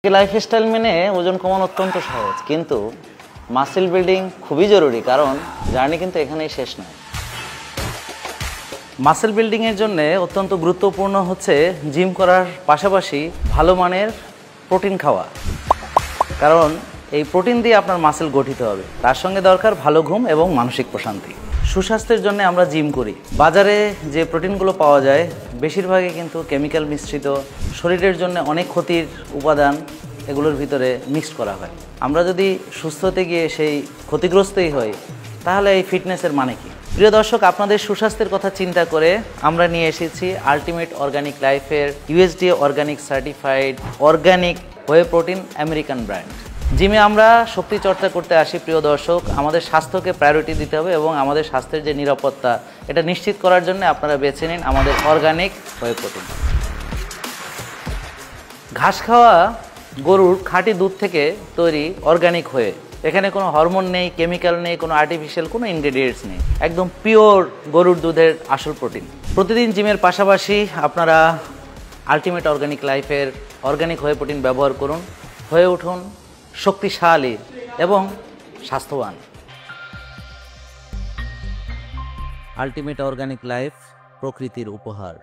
Lifestyle মেনে ওজন কমানো অত্যন্ত সহজ, কিন্তু মাসেল বিল্ডিং খুবই জরুরি, কারণ জার্নি কিন্তু এখানেই শেষ নয়। মাসেল বিল্ডিংয়ের জন্য অত্যন্ত গুরুত্বপূর্ণ হচ্ছে জিম করার পাশাপাশি ভালো মানের প্রোটিন খাওয়া, কারণ এই প্রোটিন দিয়ে আপনার মাসেল গঠিত হবে। তার সঙ্গে দরকার ভালো ঘুম এবং মানসিক প্রশান্তি। সুস্বাস্থ্যের জন্য আমরা জিম করি। বাজারে যে প্রোটিনগুলো পাওয়া যায় বেশিরভাগই কিন্তু কেমিক্যাল মিশ্রিত, শরীরের জন্য অনেক ক্ষতির উপাদান এগুলোর ভিতরে মিক্সড করা হয়। আমরা যদি সুস্থ হতে গিয়ে সেই ক্ষতিগ্রস্তই হই, তাহলে এই ফিটনেসের মানে কি? প্রিয় দর্শক, আপনাদের সুস্বাস্থ্যের কথা চিন্তা করে আমরা নিয়ে এসেছি আল্টিমেট অর্গানিক লাইফের USDA অর্গানিক সার্টিফাইড অর্গানিক হোয়ে প্রোটিন আমেরিকান ব্র্যান্ড। জিমে আমরা শক্তি চর্চা করতে আসি প্রিয় দর্শক, আমাদের স্বাস্থ্যকে প্রায়োরিটি দিতে হবে এবং আমাদের স্বাস্থ্যের যে নিরাপত্তা এটা নিশ্চিত করার জন্য আপনারা বেছে নিন আমাদের অর্গানিক হোয়ে প্রোটিন। ঘাস খাওয়া গরুর খাঁটি দুধ থেকে তৈরি অর্গানিক হয়ে, এখানে কোনো হরমোন নেই, কেমিক্যাল নেই, কোনো আর্টিফিশিয়াল কোনো ইনগ্রেডিয়েন্টস নেই, একদম পিওর গরুর দুধের আসল প্রোটিন। প্রতিদিন জিমের পাশাপাশি আপনারা আল্টিমেট অর্গানিক লাইফের অর্গানিক হোয়ে প্রোটিন ব্যবহার করুন, হয়ে উঠুন শক্তিশালী এবং স্বাস্থ্যবান। আল্টিমেট অর্গানিক লাইফ প্রকৃতির উপহার।